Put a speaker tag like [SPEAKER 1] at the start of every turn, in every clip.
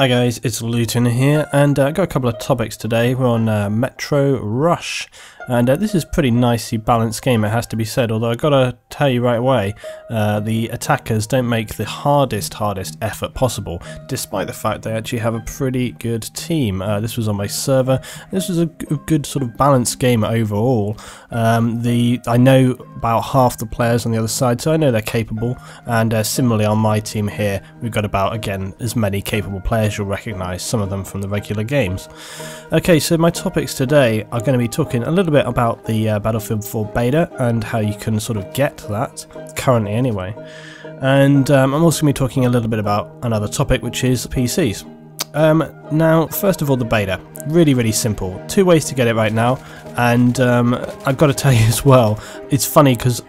[SPEAKER 1] Hi guys, it's Luetin here, and I've got a couple of topics today. We're on Metro Rush, and this is a pretty nicely balanced game, it has to be said, although I've got to tell you right away, the attackers don't make the hardest effort possible, despite the fact they actually have a pretty good team. This was on my server. This was a good sort of balanced game overall. I know about half the players on the other side, so I know they're capable, and similarly on my team here, we've got about, again, as many capable players. You'll recognise some of them from the regular games. Okay, so my topics today are going to be talking a little bit about the Battlefield 4 beta and how you can sort of get that, currently anyway. And I'm also going to be talking a little bit about another topic, which is PCs. Now, first of all, the beta. Really simple. Two ways to get it right now, and I've got to tell you as well, it's funny because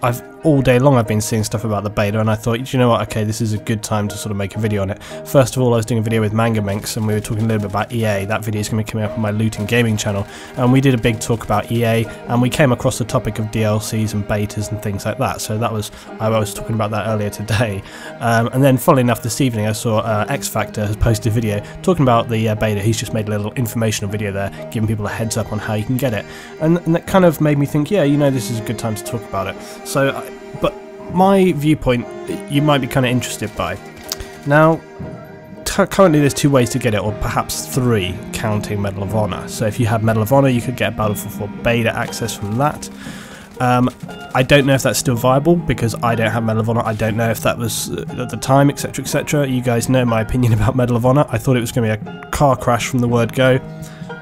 [SPEAKER 1] all day long I've been seeing stuff about the beta, and I thought, you know what, okay, this is a good time to sort of make a video on it. First of all, I was doing a video with Mangaminx, and we were talking a little bit about EA. That video is going to be coming up on my Luetin gaming channel, and we did a big talk about EA, and we came across the topic of DLCs and betas and things like that. So that was, I was talking about that earlier today. And then, funnily enough, this evening I saw X Factor has posted a video talking about the beta. He's just made a little informational video there, giving people a heads up on how you can get it, and that kind of made me think, yeah, you know, this is a good time to talk about it. So, but my viewpoint, you might be kind of interested by. Now, currently there's two ways to get it, or perhaps three, counting Medal of Honor. So if you have Medal of Honor, you could get Battlefield 4 beta access from that. I don't know if that's still viable, because I don't have Medal of Honor. I don't know if that was at the time, etc, etc. You guys know my opinion about Medal of Honor. I thought it was going to be a car crash from the word go.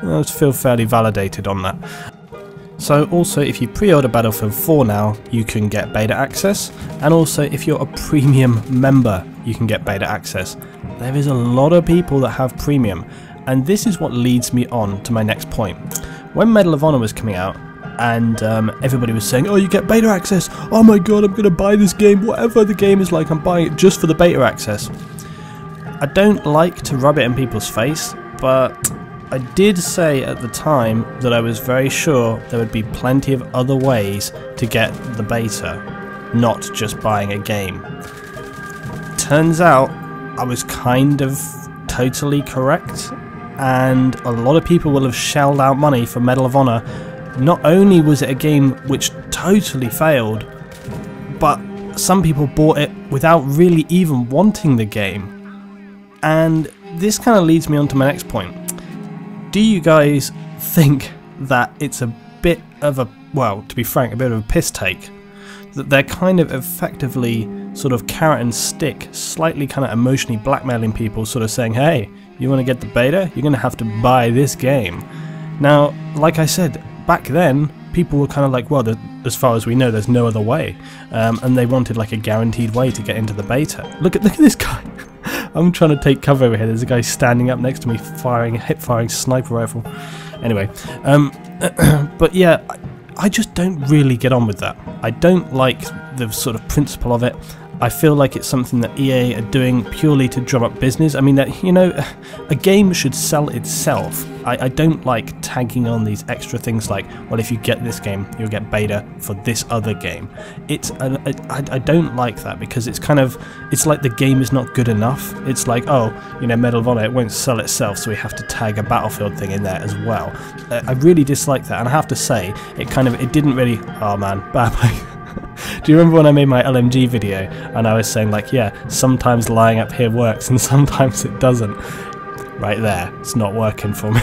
[SPEAKER 1] I feel fairly validated on that. So also, if you pre-order Battlefield 4 now, you can get beta access, and also if you're a premium member, you can get beta access. There is a lot of people that have premium, and this is what leads me on to my next point. When Medal of Honor was coming out, and everybody was saying, oh, you get beta access, oh my god, I'm going to buy this game, whatever the game is like, I'm buying it just for the beta access. I don't like to rub it in people's face, but I did say at the time that I was very sure there would be plenty of other ways to get the beta, not just buying a game. Turns out I was kind of totally correct, and a lot of people will have shelled out money for Medal of Honor. Not only was it a game which totally failed, but some people bought it without really even wanting the game. And this kind of leads me on to my next point. Do you guys think that it's a bit of a, well, to be frank, a bit of a piss take? That they're kind of effectively sort of carrot and stick, slightly kind of emotionally blackmailing people, sort of saying, hey, you want to get the beta? You're going to have to buy this game. Now, like I said, back then, people were kind of like, well, as far as we know, there's no other way. And they wanted like a guaranteed way to get into the beta. Look at this guy. I'm trying to take cover over here. There's a guy standing up next to me hip-firing sniper rifle. Anyway, but yeah, I just don't really get on with that. I don't like the sort of principle of it. I feel like it's something that EA are doing purely to drum up business. I mean, that, you know, a game should sell itself. I don't like tagging on these extra things like, well, if you get this game, you'll get beta for this other game. I don't like that, because it's kind of, it's like the game is not good enough. It's like, oh, you know, Medal of Honor, it won't sell itself, so we have to tag a Battlefield thing in there as well. I really dislike that, and I have to say, it didn't really, oh man, bad. Do you remember when I made my LMG video and I was saying like, yeah, sometimes lying up here works and sometimes it doesn't? Right there, it's not working for me.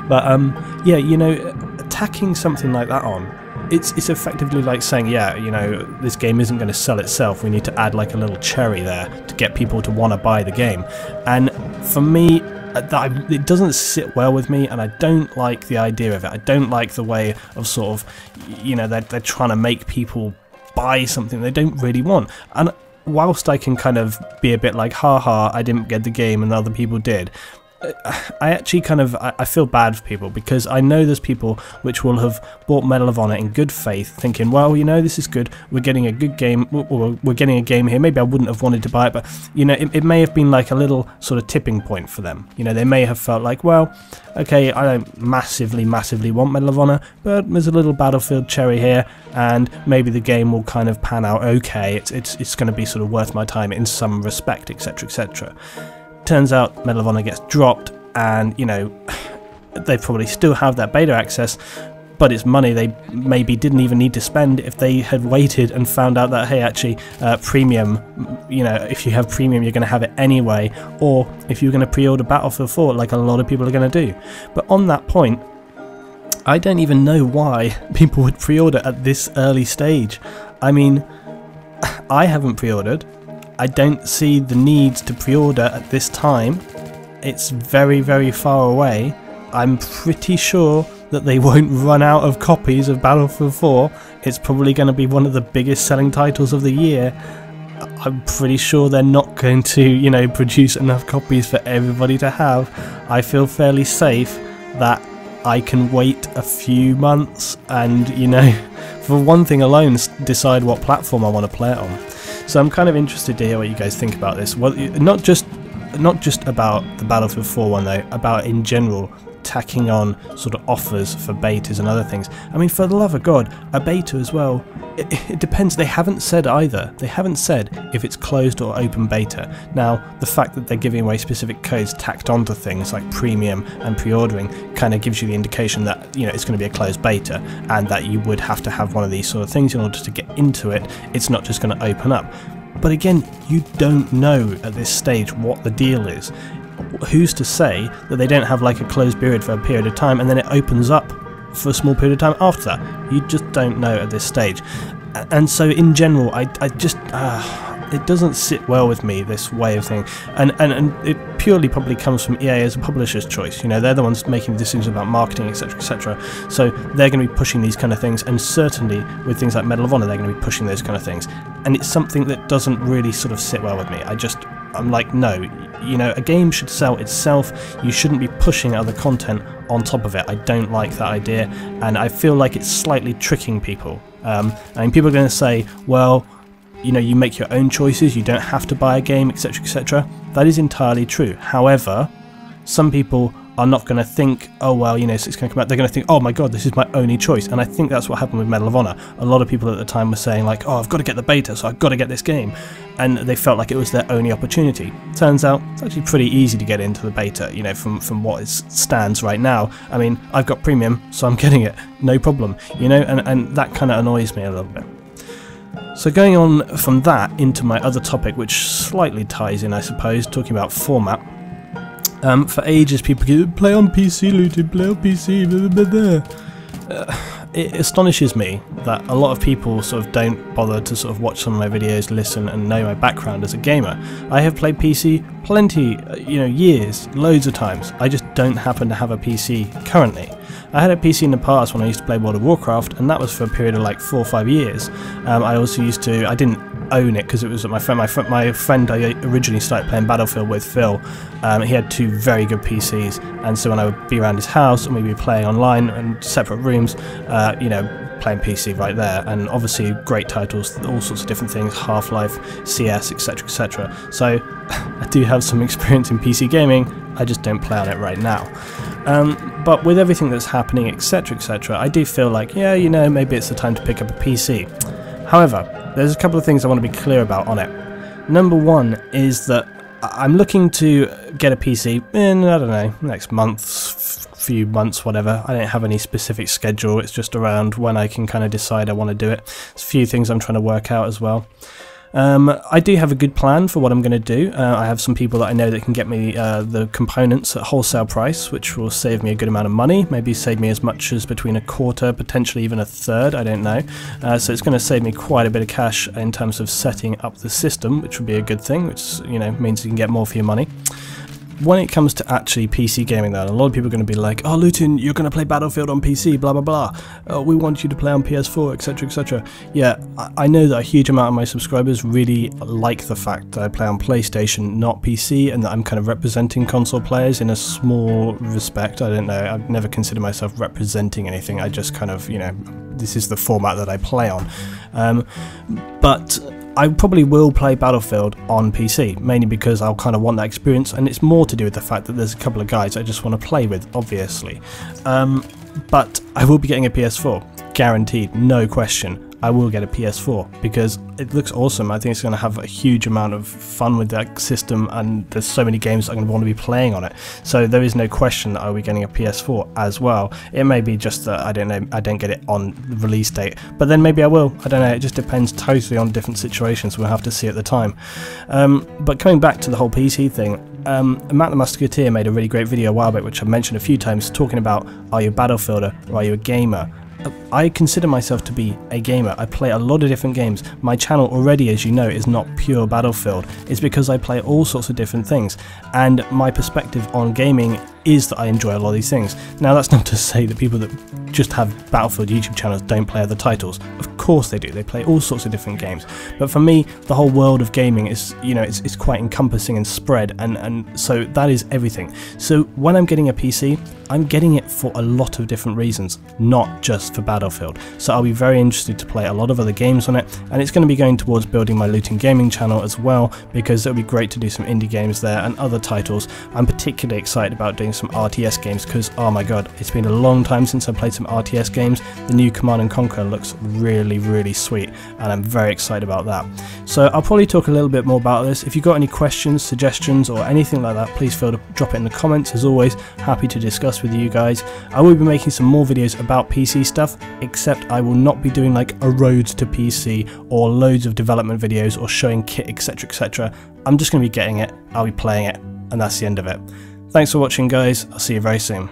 [SPEAKER 1] But yeah, you know, attacking something like that on, it's effectively like saying, yeah, you know, this game isn't going to sell itself, we need to add like a little cherry there to get people to want to buy the game. And for me, it doesn't sit well with me, and I don't like the idea of it. I don't like the way of sort of, you know, they're trying to make people buy something they don't really want. And whilst I can kind of be a bit like, haha, I didn't get the game and other people did, I actually kind of, I feel bad for people, because I know there's people which will have bought Medal of Honor in good faith, thinking, well, you know, this is good, we're getting a good game, or we're getting a game here, maybe I wouldn't have wanted to buy it, but, you know, it may have been like a little sort of tipping point for them. You know, they may have felt like, well, okay, I don't massively want Medal of Honor, but there's a little Battlefield cherry here, and maybe the game will kind of pan out okay, it's going to be sort of worth my time in some respect, etc, etc. Turns out Medal of Honor gets dropped, and you know, they probably still have that beta access, but it's money they maybe didn't even need to spend if they had waited and found out that, hey, actually, premium, you know, if you have premium, you're going to have it anyway, or if you're going to pre-order Battlefield 4, like a lot of people are going to do. But on that point, I don't even know why people would pre-order at this early stage. I mean, I haven't pre-ordered. I don't see the need to pre-order at this time. It's very, very far away. I'm pretty sure that they won't run out of copies of Battlefield 4. It's probably going to be one of the biggest selling titles of the year. I'm pretty sure they're not going to, you know, produce enough copies for everybody to have. I feel fairly safe that I can wait a few months and, you know, for one thing alone, decide what platform I want to play it on. So I'm kind of interested to hear what you guys think about this. Well, not just about the Battlefield 4 one though, about in general tacking on sort of offers for betas and other things. I mean, for the love of God, a beta as well, it depends. They haven't said either. They haven't said if it's closed or open beta. Now, the fact that they're giving away specific codes tacked onto things like premium and pre-ordering kind of gives you the indication that, you know, it's going to be a closed beta and that you would have to have one of these sort of things in order to get into it. It's not just going to open up. But again, you don't know at this stage what the deal is. Who's to say that they don't have like a closed period for a period of time and then it opens up for a small period of time after that? You just don't know at this stage. And so in general, I just it doesn't sit well with me, this way of thing, and it purely probably comes from EA as a publisher's choice. You know, they're the ones making decisions about marketing, etc, etc, so they're going to be pushing these kind of things, and certainly with things like Medal of Honor they're going to be pushing those kind of things, and it's something that doesn't really sort of sit well with me. I'm like, no, you know, a game should sell itself. You shouldn't be pushing other content on top of it. I don't like that idea, and I feel like it's slightly tricking people. I mean, people are going to say, well, you know, you make your own choices, you don't have to buy a game, etc, etc. That is entirely true. However, some people are not going to think, oh well, you know, so it's going to come out. They're going to think, oh my god, this is my only choice. And I think that's what happened with Medal of Honor. A lot of people at the time were saying like, oh, I've got to get the beta, so I've got to get this game, and they felt like it was their only opportunity. Turns out it's actually pretty easy to get into the beta, you know, from what it stands right now. I mean, I've got premium, so I'm getting it, no problem, you know, and that kind of annoys me a little bit. So going on from that into my other topic, which slightly ties in, I suppose, talking about format. For ages people go, play on PC, Luetin, play on PC, blah, blah, blah. It astonishes me that a lot of people sort of don't bother to sort of watch some of my videos, listen, and know my background as a gamer. I have played PC plenty, you know, years, loads of times. I just don't happen to have a PC currently. I had a PC in the past when I used to play World of Warcraft, and that was for a period of like 4 or 5 years. I also used to, I didn't own it because it was my friend I originally started playing Battlefield with, Phil. He had 2 very good PCs, and so when I would be around his house and we'd be playing online in separate rooms, you know, playing PC right there, and obviously great titles, all sorts of different things, Half-Life, CS, etc, etc. So I do have some experience in PC gaming, I just don't play on it right now. But with everything that's happening, etc, etc, I do feel like, yeah, you know, maybe it's the time to pick up a PC. However, there's a couple of things I want to be clear about on it. Number one is that I'm looking to get a PC in, I don't know, next month, few months, whatever. I don't have any specific schedule, it's just around when I can kind of decide I want to do it. There's a few things I'm trying to work out as well. I do have a good plan for what I'm going to do. I have some people that I know that can get me the components at wholesale price, which will save me a good amount of money, maybe save me as much as between a quarter, potentially even a third, I don't know. So it's going to save me quite a bit of cash in terms of setting up the system, which would be a good thing, which, you know, means you can get more for your money. When it comes to actually PC gaming though, a lot of people are going to be like, oh Luetin, you're going to play Battlefield on PC, blah blah blah, we want you to play on PS4, etc, etc. Yeah, I know that a huge amount of my subscribers really like the fact that I play on PlayStation, not PC, and that I'm kind of representing console players in a small respect. I don't know, I've never considered myself representing anything, I just kind of, you know, this is the format that I play on. But I probably will play Battlefield on PC, mainly because I'll kind of want that experience, and it's more to do with the fact that there's a couple of guys I just want to play with, obviously. But I will be getting a PS4, guaranteed, no question. I will get a PS4 because it looks awesome. I think it's going to have a huge amount of fun with that system, and there's so many games that I'm going to want to be playing on it. So there is no question that I'll be getting a PS4 as well. It may be just that I don't know, I don't get it on the release date, but then maybe I will. I don't know. It just depends totally on different situations. We'll have to see at the time. But coming back to the whole PC thing, Matt the Musketeer made a really great video a while back, which I've mentioned a few times, talking about, are you a Battlefielder or are you a gamer? I consider myself to be a gamer. I play a lot of different games. My channel already, as you know, is not pure Battlefield. It's because I play all sorts of different things, and my perspective on gaming is that I enjoy a lot of these things. Now, that's not to say that people that just have Battlefield YouTube channels don't play other titles. Of course they do. They play all sorts of different games. But for me, the whole world of gaming is, you know, it's quite encompassing and spread, and so that is everything. So when I'm getting a PC, I'm getting it for a lot of different reasons, not just for Battlefield. So I'll be very interested to play a lot of other games on it, and it's going to be going towards building my Luetin gaming channel as well, because it'll be great to do some indie games there and other titles. I'm particularly excited about doing some RTS games because, oh my god, it's been a long time since I played some RTS games. The new Command & Conquer looks really sweet, and I'm very excited about that. So I'll probably talk a little bit more about this. If you've got any questions, suggestions or anything like that, please feel to drop it in the comments. As always, happy to discuss with you guys. I will be making some more videos about PC stuff, except I will not be doing like a road to PC or loads of development videos or showing kit, etc. I'm just going to be getting it, I'll be playing it, and that's the end of it. Thanks for watching, guys. I'll see you very soon.